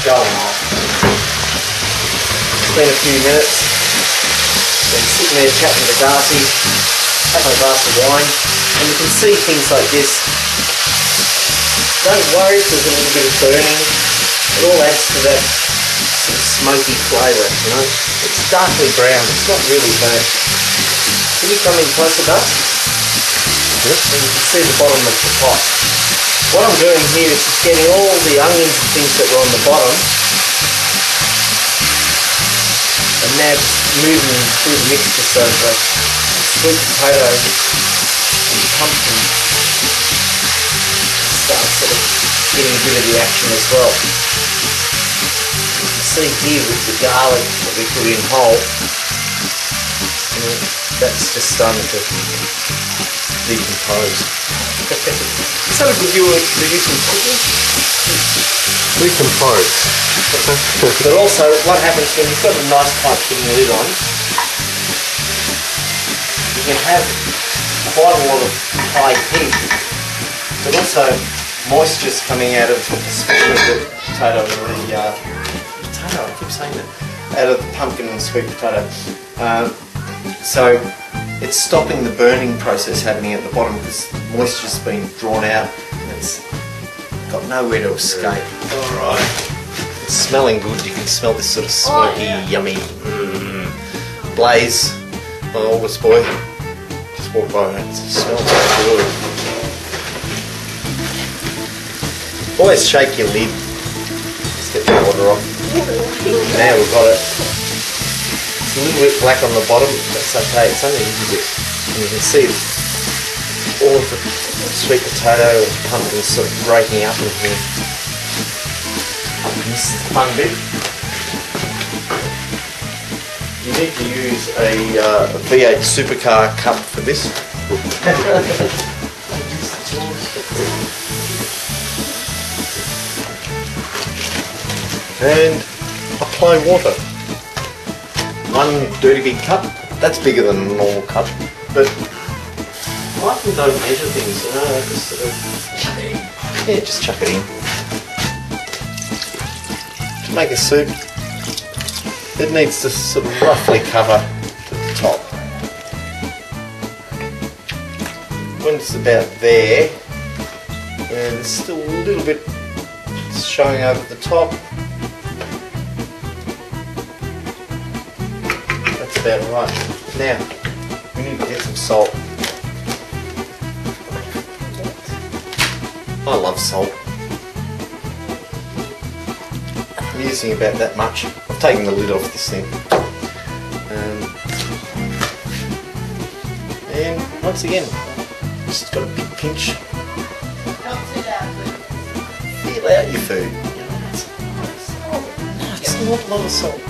going on. It's been a few minutes. Been sitting there chatting to Darcy, having a glass of wine, and you can see things like this. Don't worry if there's a little bit of burning. It all adds to that sort of smoky flavour, you know. It's darkly brown. It's not really burnt. Can you come in closer, Darcy? Yes. And you can see the bottom of the pot. What I'm doing here is just getting all the onions and things that were on the bottom, and now just moving them through the mixture so the sweet potato and pumpkin start sort of getting a bit of the action as well. You can see here with the garlic that we put in whole, that's just starting to decompose. Is that a good use in cooking? Decompose. But also, what happens when you've got a nice tight fitting lid on, you can have quite a lot of high heat, but also moisture's coming out of, especially the potato and the potato, I keep saying that, out of the pumpkin and sweet potato. So it's stopping the burning process happening at the bottom because moisture's been drawn out and it's got nowhere to escape. Alright. It's smelling good. You can smell this sort of smoky, yummy blaze. My oldest boy just walked by and it smells so good. Always shake your lid. Just get the water off. Now we've got it. It's a little bit black on the bottom, that's okay, it's only a little bit. And you can see all of the sweet potato and pumpkin sort of breaking up in here. And this is the fun bit. You need to use a V8 supercar cup for this. And apply water. One dirty big cup, that's bigger than a normal cup, but I often don't measure things, you know, I just sort of, yeah, just chuck it in. To make a soup, it needs to sort of roughly cover the top. When it's about there, and there's still a little bit showing over the top. About right. Now, we need to get some salt. I love salt. I'm using about that much. I've taken the lid off this thing. And once again, just got a big pinch. Feel out your food. It's not a lot of salt.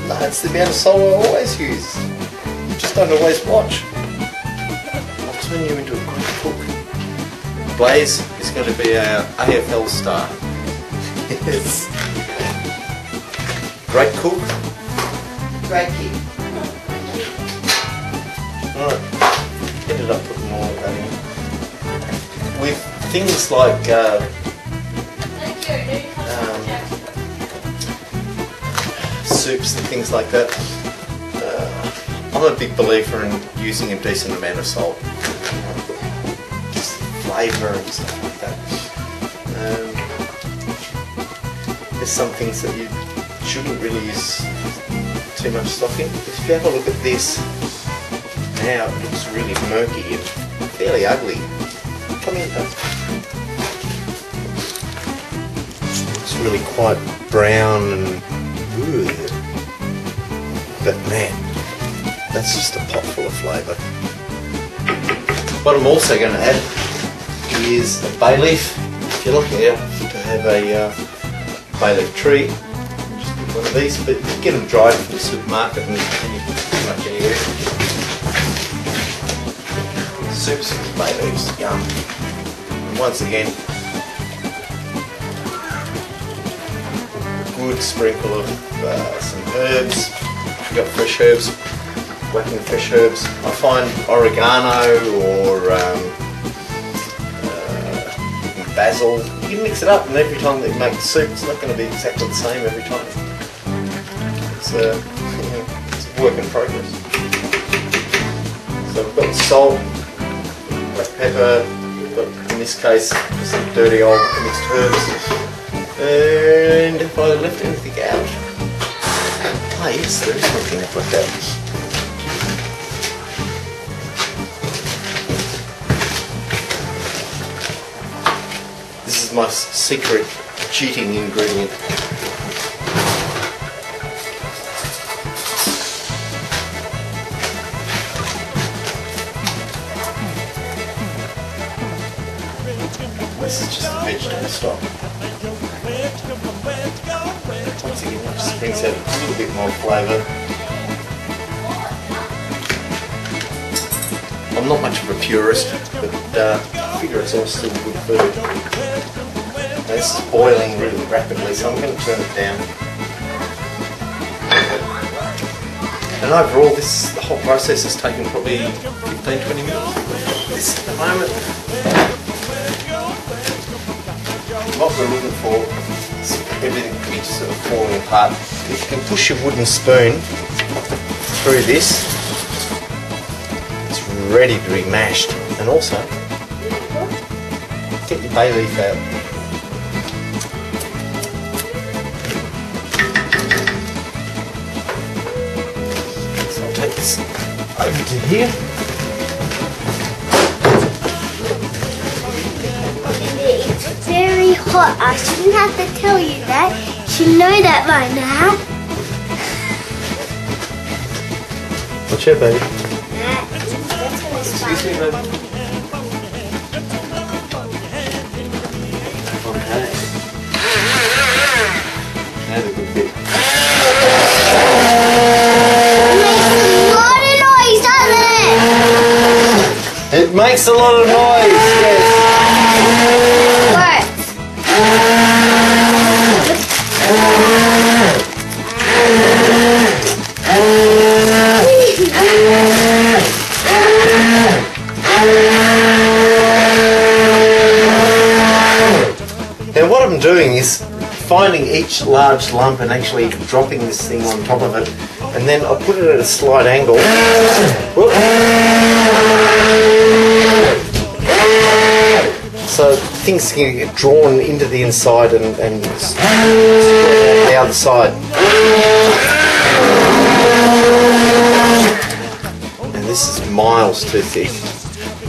It's the amount of salt I always use. You just don't always watch. I'll turn you into a great cook. Blaze is going to be our AFL star. Yes. Great cook. Great kid. Alright. Ended up putting more of that in. With things like soups and things like that, I'm a big believer in using a decent amount of salt. Just flavour and stuff like that. There's some things that you shouldn't really use too much stock in, but if you have a look at this, now it looks really murky and fairly ugly. Come in, it's really quite brown and good. But man, that's just a pot full of flavour. What I'm also going to add is a bay leaf. If you're lucky enough to have a bay leaf tree, just pick one of these, but you get them dried from the supermarket and you can pretty much anywhere. Soups with bay leaves, yum. And once again, a good sprinkle of some herbs. If you've got fresh herbs, whacking fresh herbs. I find oregano or basil. You can mix it up, and every time that you make the soup, it's not going to be exactly the same every time. It's a work in progress. So we've got salt, black pepper, we've got, in this case, some dirty old mixed herbs. And if I left anything out, oh yes, there is one thing I've left out. This is my secret cheating ingredient. This is just a vegetable stock. Once again, it just brings out a little bit more flavour. I'm not much of a purist, but I figure it's all still good food. Now, this is boiling really rapidly, so I'm going to turn it down. And overall, the whole process has taken probably 15-20 minutes. This at the moment. What we're looking for is everything to be sort of falling apart. If you can push your wooden spoon through this, it's ready to be mashed. And also, get your bay leaf out. So I'll take this over to here. Very hot. I shouldn't have to tell you that. You should know that by now. What's your baby? Excuse me, baby. Okay. That's a good bit. It makes a lot of noise, yes. What? Now what I'm doing is finding each large lump and actually dropping this thing on top of it, and then I'll put it at a slight angle. Whoop. So things can get drawn into the inside and the other side. And this is miles too thick.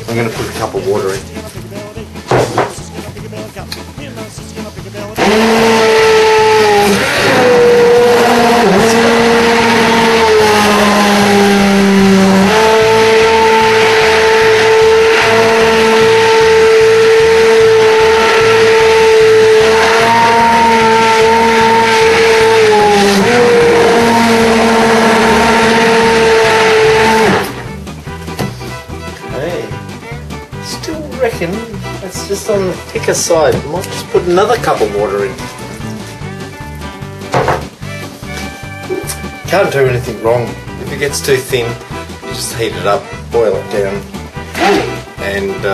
I'm going to put a cup of water in. It's just on the thicker side. I might just put another cup of water in. Can't do anything wrong. If it gets too thin, you just heat it up, boil it down, and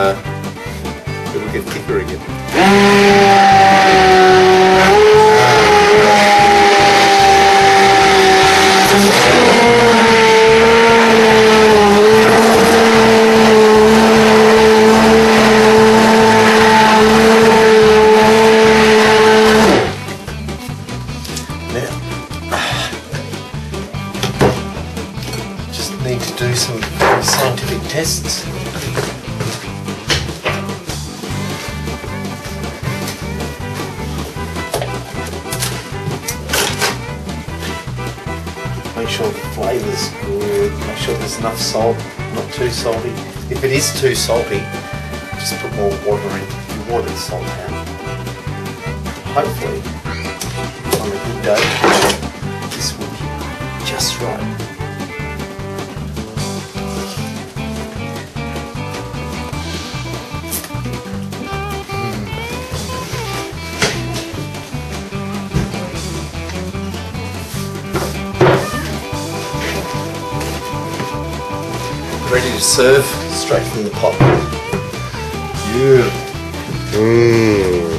it'll get thicker again. Need to do some scientific tests. Make sure the flavour's good, make sure there's enough salt, not too salty. If it is too salty, just put more water in. You water the salt out. Hopefully, on a good day, this will be just right. Ready to serve straight from the pot. Beautiful. Mmm.